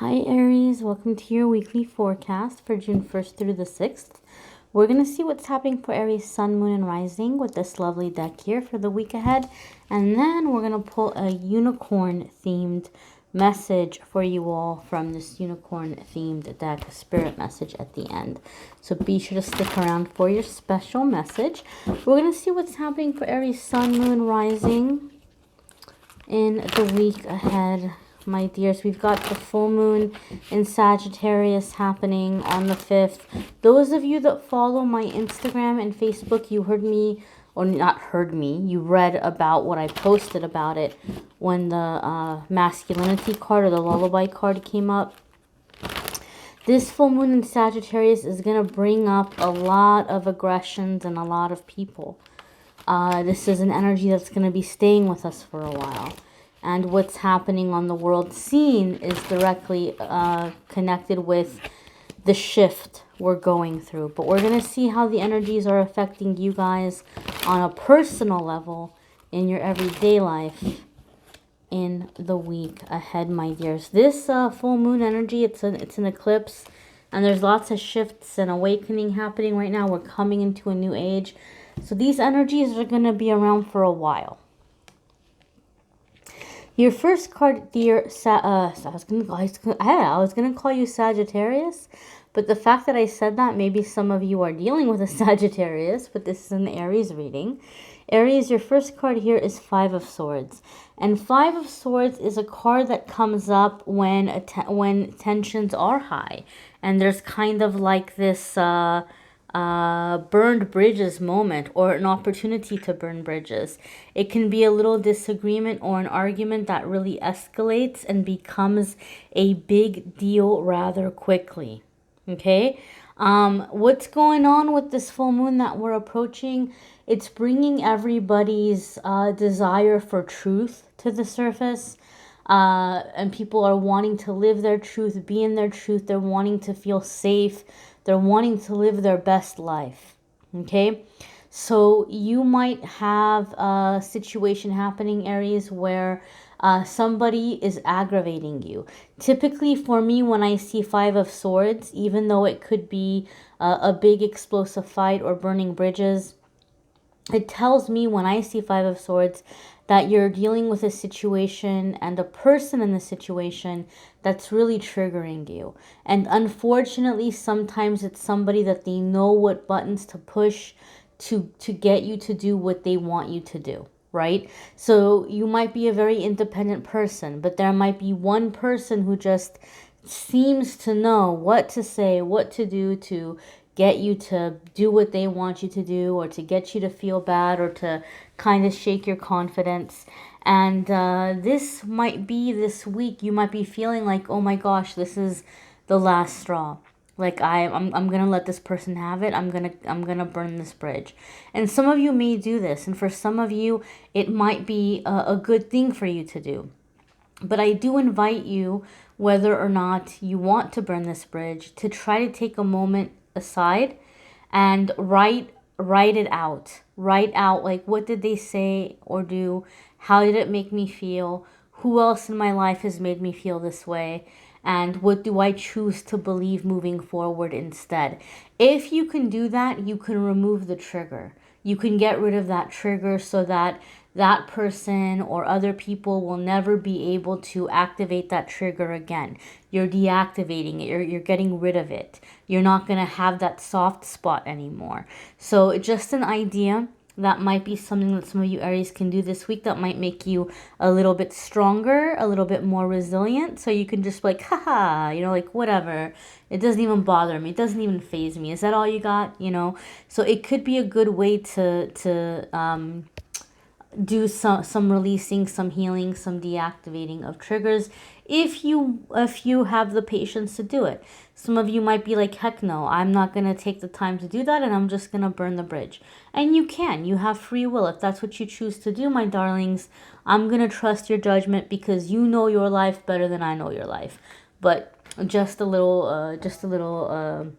Hi Aries, welcome to your weekly forecast for June 1st through the 6th. We're going to see what's happening for Aries Sun, Moon, and Rising with this lovely deck here for the week ahead. And then we're going to pull a unicorn themed message for you all from this unicorn themed deck, spirit message at the end. So be sure to stick around for your special message. We're going to see what's happening for Aries Sun, Moon, Rising in the week ahead. My dears, we've got the full moon in Sagittarius happening on the 5th. Those of you that follow my Instagram and Facebook, you heard me, or not heard me, you read about what I posted about it when the masculinity card or the lullaby card came up. This full moon in Sagittarius is going to bring up a lot of aggressions and a lot of people. This is an energy that's going to be staying with us for a while. And what's happening on the world scene is directly connected with the shift we're going through. But we're going to see how the energies are affecting you guys on a personal level in your everyday life in the week ahead, my dears. This full moon energy, it's an eclipse. And there's lots of shifts and awakening happening right now. We're coming into a new age. So these energies are going to be around for a while. Your first card, dear, I was gonna call you Sagittarius, but the fact that I said that, maybe some of you are dealing with a Sagittarius, but this is an Aries reading. Aries, your first card here is Five of Swords, and Five of Swords is a card that comes up when tensions are high, and there's kind of like this burned bridges moment, or an opportunity to burn bridges. It can be a little disagreement or an argument that really escalates and becomes a big deal rather quickly. Okay, what's going on with this full moon that we're approaching? It's bringing everybody's desire for truth to the surface. And people are wanting to live their truth, be in their truth. They're wanting to feel safe. They're wanting to live their best life. Okay, so you might have a situation happening, Aries, where somebody is aggravating you. Typically for me, when I see Five of Swords, even though it could be a big explosive fight or burning bridges, it tells me when I see Five of Swords that you're dealing with a situation and a person in the situation that's really triggering you. And unfortunately, sometimes it's somebody that they know what buttons to push to get you to do what they want you to do, right? So you might be a very independent person, but there might be one person who just seems to know what to say, what to do to get you to do what they want you to do, or to get you to feel bad, or to kind of shake your confidence. And this might be this week, you might be feeling like, oh my gosh, this is the last straw. Like I'm gonna let this person have it. I'm gonna burn this bridge. And some of you may do this, and for some of you, it might be a good thing for you to do. But I do invite you, whether or not you want to burn this bridge, to try to take a moment aside and write it out. Write out, like, what did they say or do? How did it make me feel? Who else in my life has made me feel this way? And what do I choose to believe moving forward instead? If you can do that, you can remove the trigger. You can get rid of that trigger so that that person or other people will never be able to activate that trigger again. You're deactivating it. You're getting rid of it. You're not going to have that soft spot anymore. So just an idea. That might be something that some of you Aries can do this week that might make you a little bit stronger, a little bit more resilient. So you can just be like, haha, you know, like, whatever. It doesn't even bother me. It doesn't even faze me. Is that all you got? You know, so it could be a good way to do some releasing, some healing, some deactivating of triggers if you have the patience to do it. Some of you might be like, heck no, I'm not going to take the time to do that, and I'm just going to burn the bridge. And you can. You have free will. If that's what you choose to do, my darlings, I'm going to trust your judgment because you know your life better than I know your life. But just a little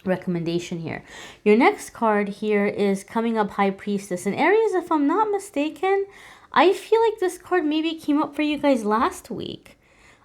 recommendation here. Your next card here is coming up, High Priestess. And Aries, if I'm not mistaken, I feel like this card maybe came up for you guys last week.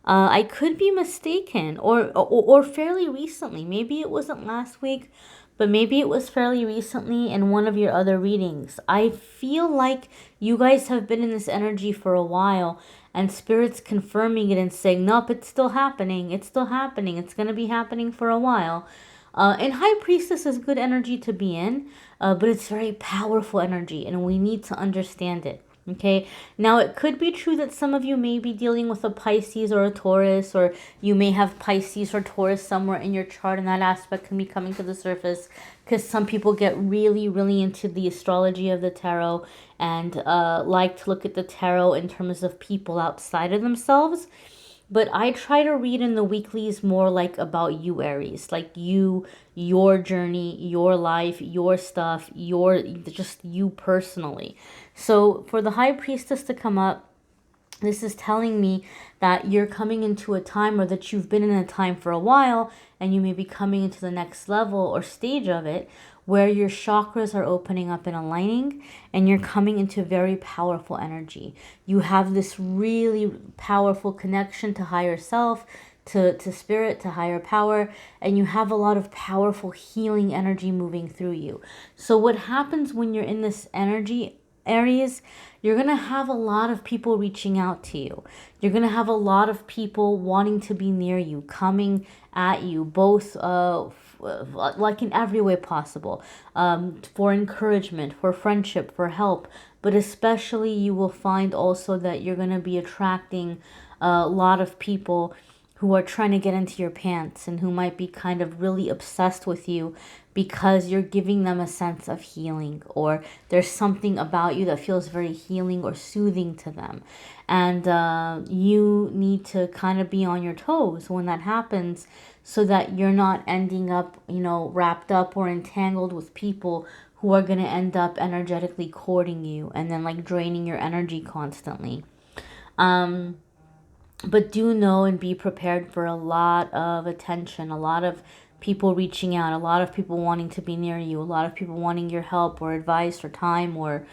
I could be mistaken, or fairly recently. Maybe it wasn't last week, but maybe it was fairly recently in one of your other readings. I feel like you guys have been in this energy for a while, and Spirit's confirming it and saying, nope, it's still happening. It's still happening. It's going to be happening for a while. And High Priestess is good energy to be in, but it's very powerful energy, and we need to understand it. Okay, now it could be true that some of you may be dealing with a Pisces or a Taurus, or you may have Pisces or Taurus somewhere in your chart, and that aspect can be coming to the surface because some people get really, really into the astrology of the tarot and like to look at the tarot in terms of people outside of themselves. But I try to read in the weeklies more like about you, Aries, like you, your journey, your life, your stuff, your, just you personally. So for the High Priestess to come up, this is telling me that you're coming into a time, or that you've been in a time for a while, and you may be coming into the next level or stage of it, where your chakras are opening up and aligning, and you're coming into very powerful energy. You have this really powerful connection to higher self, to spirit, to higher power, and you have a lot of powerful healing energy moving through you. So what happens when you're in this energy, Aries, you're going to have a lot of people reaching out to you. You're going to have a lot of people wanting to be near you, coming at you, both like in every way possible, for encouragement, for friendship, for help. But especially you will find also that you're going to be attracting a lot of people who are trying to get into your pants and who might be kind of really obsessed with you because you're giving them a sense of healing, or there's something about you that feels very healing or soothing to them. And you need to kind of be on your toes when that happens, so that you're not ending up, you know, wrapped up or entangled with people who are going to end up energetically courting you and then like draining your energy constantly. But do know and be prepared for a lot of attention, a lot of people reaching out, a lot of people wanting to be near you, a lot of people wanting your help or advice or time or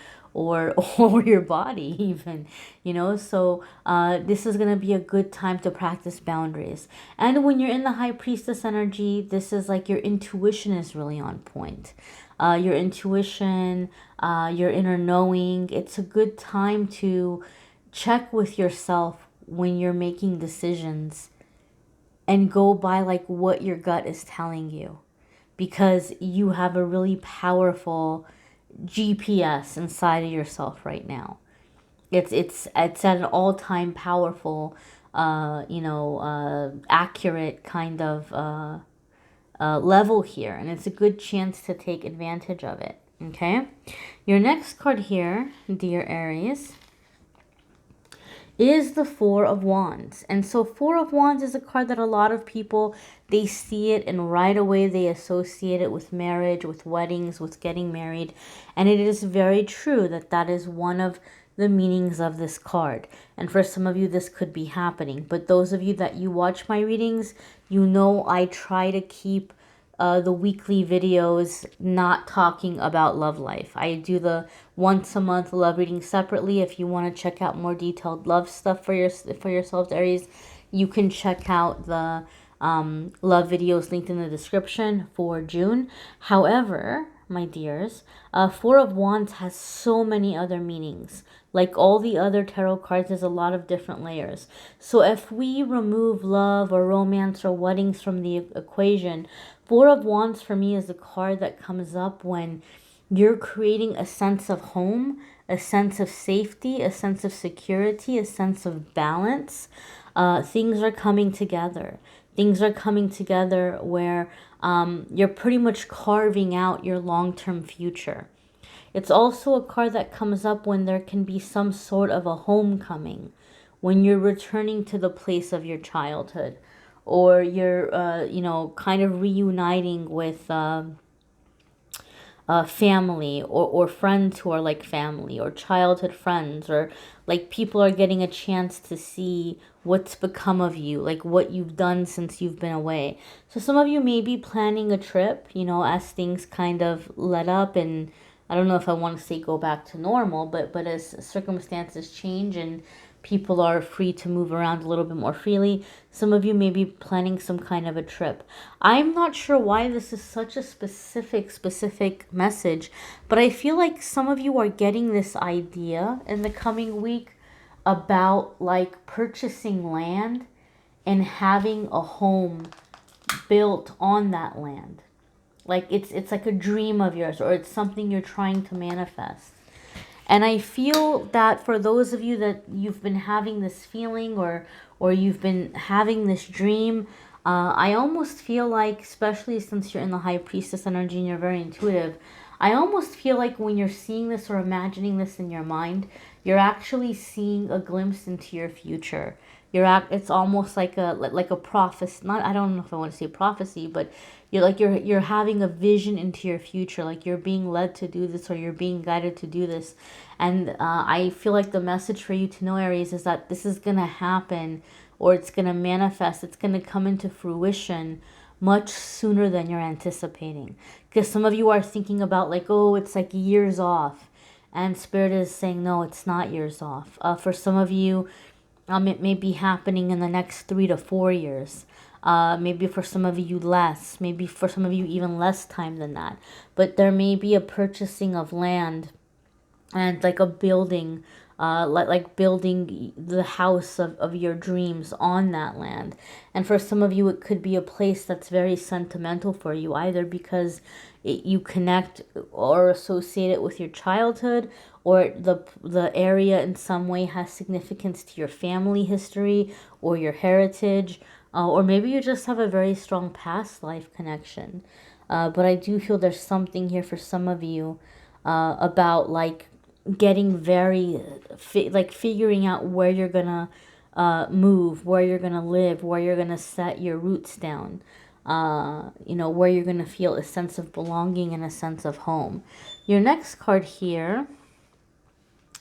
your body even, you know. So this is going to be a good time to practice boundaries. And when you're in the High Priestess energy, this is like your intuition is really on point. Your intuition, your inner knowing, it's a good time to check with yourself when you're making decisions and go by like what your gut is telling you, because you have a really powerful GPS inside of yourself right now. It's at an all-time powerful accurate kind of level here, and it's a good chance to take advantage of it. Okay, your next card here, dear Aries, is the Four of Wands. And so Four of Wands is a card that a lot of people, they see it and right away they associate it with marriage, with weddings, with getting married. And it is very true that that is one of the meanings of this card. And for some of you, this could be happening. But those of you that you watch my readings, you know I try to keep the weekly videos not talking about love life. I do the once a month love reading separately. If you want to check out more detailed love stuff for yourselves, Aries, you can check out the love videos linked in the description for June. However, my dears, Four of Wands has so many other meanings. Like all the other tarot cards, there's a lot of different layers. So if we remove love or romance or weddings from the equation, Four of Wands for me is a card that comes up when you're creating a sense of home, a sense of safety, a sense of security, a sense of balance. Things are coming together. Things are coming together where you're pretty much carving out your long-term future. It's also a card that comes up when there can be some sort of a homecoming, when you're returning to the place of your childhood, or you're, kind of reuniting with family or friends who are like family, or childhood friends, or like people are getting a chance to see what's become of you, like what you've done since you've been away. So some of you may be planning a trip, as things kind of let up, and I don't know if I want to say go back to normal, but as circumstances change and people are free to move around a little bit more freely. Some of you may be planning some kind of a trip. I'm not sure why this is such a specific message, but I feel like some of you are getting this idea in the coming week about like purchasing land and having a home built on that land. Like it's like a dream of yours, or it's something you're trying to manifest. And I feel that for those of you that you've been having this feeling, or you've been having this dream, I almost feel like, especially since you're in the High Priestess energy and you're very intuitive, I almost feel like when you're seeing this or imagining this in your mind, you're actually seeing a glimpse into your future. It's almost like a prophecy. Not, I don't know if I want to say prophecy, but you're having a vision into your future. Like you're being led to do this, or you're being guided to do this. And I feel like the message for you to know, Aries, is that this is gonna happen, or it's gonna manifest. It's gonna come into fruition much sooner than you're anticipating. Because some of you are thinking about like, oh, it's like years off, and Spirit is saying no, it's not years off. For some of you, it may be happening in the next 3 to 4 years. Maybe for some of you less. Maybe for some of you even less time than that. But there may be a purchasing of land and like a building, like building the house of your dreams on that land. And for some of you, it could be a place that's very sentimental for you, either because you connect or associate it with your childhood, or the area in some way has significance to your family history or your heritage, or maybe you just have a very strong past life connection. But I do feel there's something here for some of you about like getting very like figuring out where you're gonna move, where you're gonna live, where you're gonna set your roots down, where you're gonna feel a sense of belonging and a sense of home. Your next card here,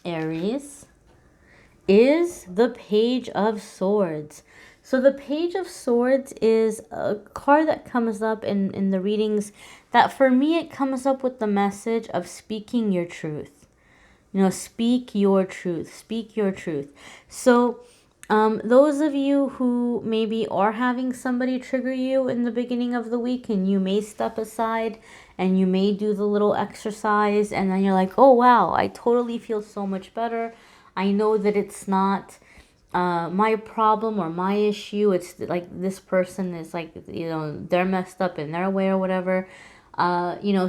Aries, is the Page of Swords. So the Page of Swords is a card that comes up in the readings that for me, it comes up with the message of speaking your truth. Speak your truth. Speak your truth. So those of you who maybe are having somebody trigger you in the beginning of the week, and you may step aside and you may do the little exercise, and then you're like, oh wow, I totally feel so much better. I know that it's not my problem or my issue. It's like this person is like, they're messed up in their way or whatever.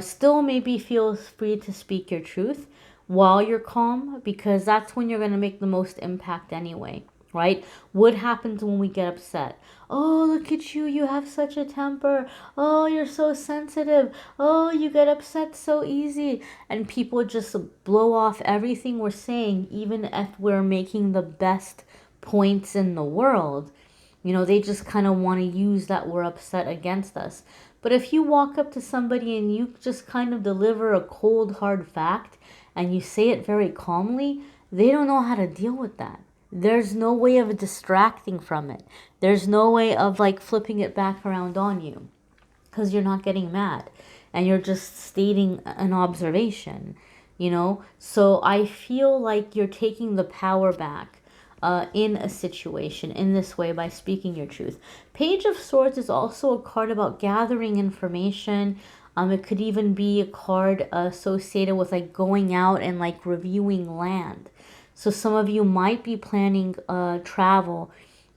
Still maybe feel free to speak your truth while you're calm, because that's when you're going to make the most impact anyway, right? What happens when we get upset? Oh, look at you. You have such a temper. Oh, you're so sensitive. Oh, you get upset so easy. And people just blow off everything we're saying, even if we're making the best points in the world. They just kind of want to use that we're upset against us. But if you walk up to somebody and you just kind of deliver a cold, hard fact, and you say it very calmly, they don't know how to deal with that. There's no way of distracting from it. There's no way of like flipping it back around on you, because you're not getting mad and you're just stating an observation, So I feel like you're taking the power back in a situation in this way by speaking your truth. Page of Swords is also a card about gathering information. It could even be a card associated with like going out and like reviewing land. So some of you might be planning travel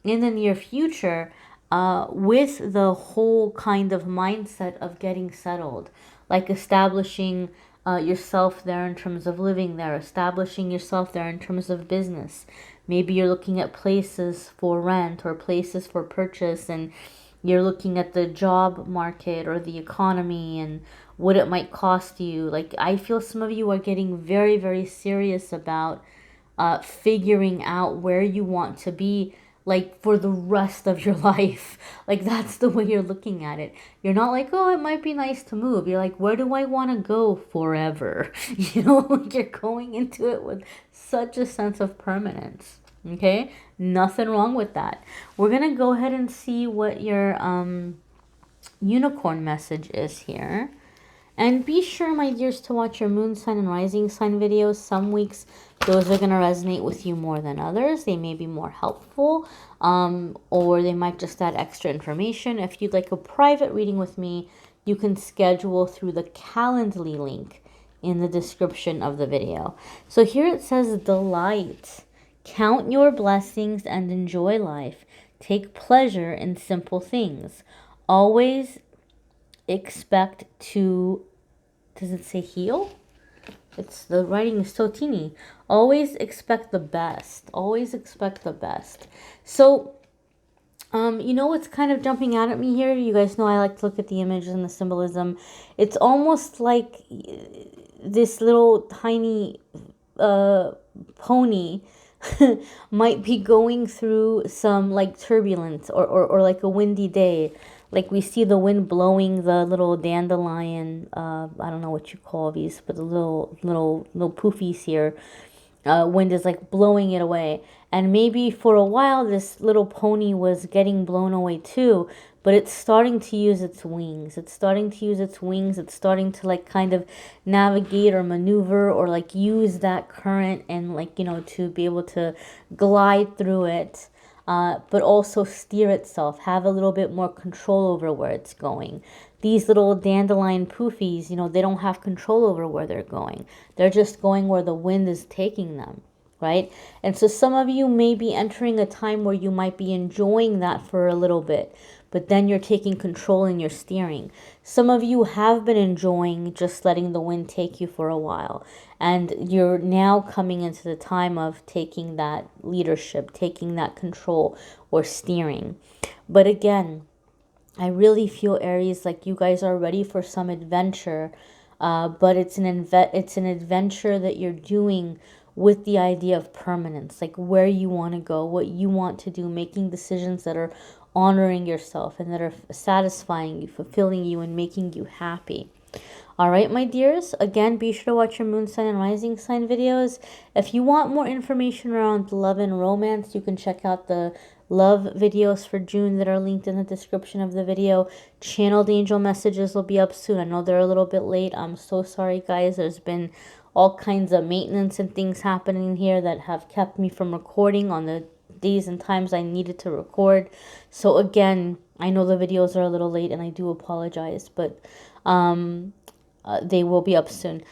in the near future with the whole kind of mindset of getting settled, like establishing yourself there in terms of living there, establishing yourself there in terms of business. Maybe you're looking at places for rent or places for purchase, and you're looking at the job market or the economy and what it might cost you. Like, I feel some of you are getting very, very serious about figuring out where you want to be, like, for the rest of your life. Like, that's the way you're looking at it. You're not like, oh, it might be nice to move. You're like, where do I want to go forever? Like you're going into it with such a sense of permanence. Okay? Nothing wrong with that. We're going to go ahead and see what your unicorn message is here. And be sure, my dears, to watch your moon sign and rising sign videos. Some weeks Those are going to resonate with you more than others. They may be more helpful, or they might just add extra information. If you'd like a private reading with me, you can schedule through the Calendly link in the description of the video. So here it says delight. Count your blessings and enjoy life. Take pleasure in simple things. Always expect to, does it say heal? It's, the writing is so teeny. Always expect the best. Always expect the best. So, you know what's kind of jumping out at me here? You guys know I like to look at the images and the symbolism. It's almost like this little tiny pony might be going through some like turbulence or like a windy day. Like we see the wind blowing the little dandelion, I don't know what you call these, but the little poofies here. Wind is like blowing it away. And maybe for a while this little pony was getting blown away too, but it's starting to use its wings. It's starting to use its wings. It's starting to like kind of navigate or maneuver or like use that current and like, you know, to be able to glide through it. But also steer itself, have a little bit more control over where it's going. These little dandelion poofies, you know, they don't have control over where they're going. They're just going where the wind is taking them, right? And so some of you may be entering a time where you might be enjoying that for a little bit, but then you're taking control and you're steering. Some of you have been enjoying just letting the wind take you for a while, and you're now coming into the time of taking that leadership, taking that control or steering. But again, I really feel, Aries, like you guys are ready for some adventure, but it's an adventure that you're doing with the idea of permanence, like where you want to go, what you want to do, making decisions that are honoring yourself and that are satisfying you, fulfilling you, and making you happy. All right, my dears, again, be sure to watch your moon sign and rising sign videos. If you want more information around love and romance, you can check out the love videos for June that are linked in the description of the video. Channeled angel messages will be up soon. I know they're a little bit late. I'm so sorry, guys. There's been all kinds of maintenance and things happening here that have kept me from recording on the days and times I needed to record. So again, I know the videos are a little late and I do apologize, but they will be up soon.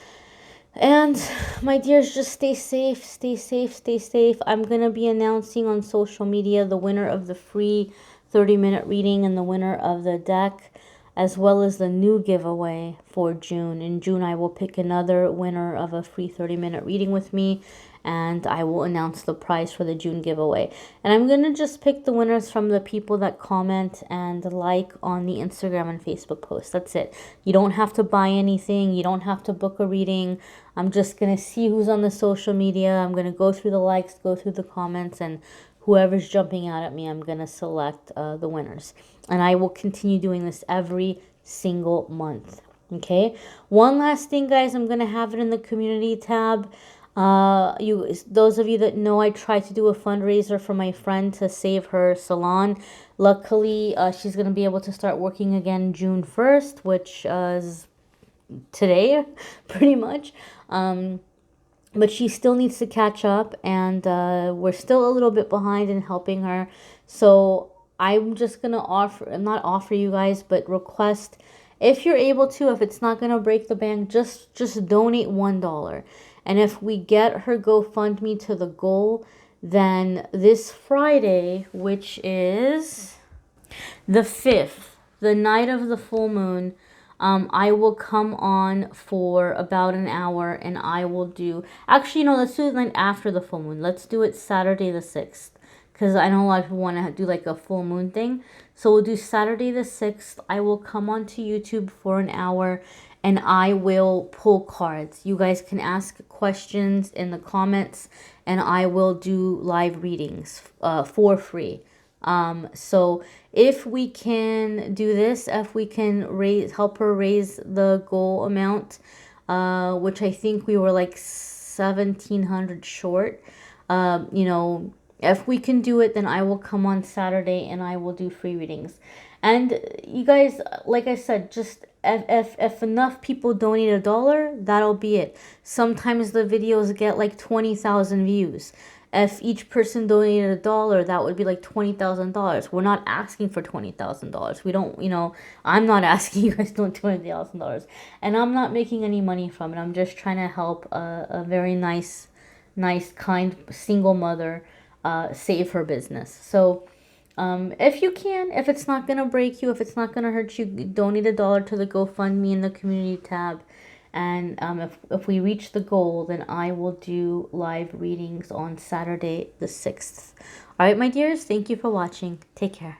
And my dears, just stay safe, stay safe, stay safe. I'm going to be announcing on social media the winner of the free 30-minute reading and the winner of the deck, as well as the new giveaway for June. In June, I will pick another winner of a free 30-minute reading with me, and I will announce the prize for the June giveaway. And I'm going to just pick the winners from the people that comment and like on the Instagram and Facebook posts. That's it. You don't have to buy anything. You don't have to book a reading. I'm just going to see who's on the social media. I'm going to go through the likes, go through the comments, and whoever's jumping out at me, I'm going to select the winners. And I will continue doing this every single month. Okay? One last thing, guys. I'm going to have it in the community tab. Those of you that know, I tried to do a fundraiser for my friend to save her salon. Luckily, she's going to be able to start working again June 1st, which is today, pretty much. But she still needs to catch up, and we're still a little bit behind in helping her. So I'm just going to not offer you guys, but request, if you're able to, if it's not going to break the bank, just donate $1. And if we get her GoFundMe to the goal, then this Friday, which is the 5th, the night of the full moon, I will come on for about an hour, and I will do, actually, no, let's do the night after the full moon. Let's do it Saturday the 6th, because I know a lot of people want to do like a full moon thing. So we'll do Saturday the 6th. I will come onto YouTube for an hour, and I will pull cards. You guys can ask questions in the comments, and I will do live readings for free. So if we can do this, if we can help her raise the goal amount, which I think we were like 1,700 short, you know, if we can do it, then I will come on Saturday and I will do free readings. And you guys, like I said, just if enough people donate $1, that'll be it. Sometimes the videos get like 20,000 views. If each person donated $1, that would be like $20,000. We're not asking for $20,000. We don't, I'm not asking you guys to donate $20,000, and I'm not making any money from it. I'm just trying to help a very nice, kind single mother save her business. So if you can, if it's not going to break you, if it's not going to hurt you, donate $1 to the GoFundMe in the community tab. And if we reach the goal, then I will do live readings on Saturday the 6th. All right, my dears, thank you for watching. Take care.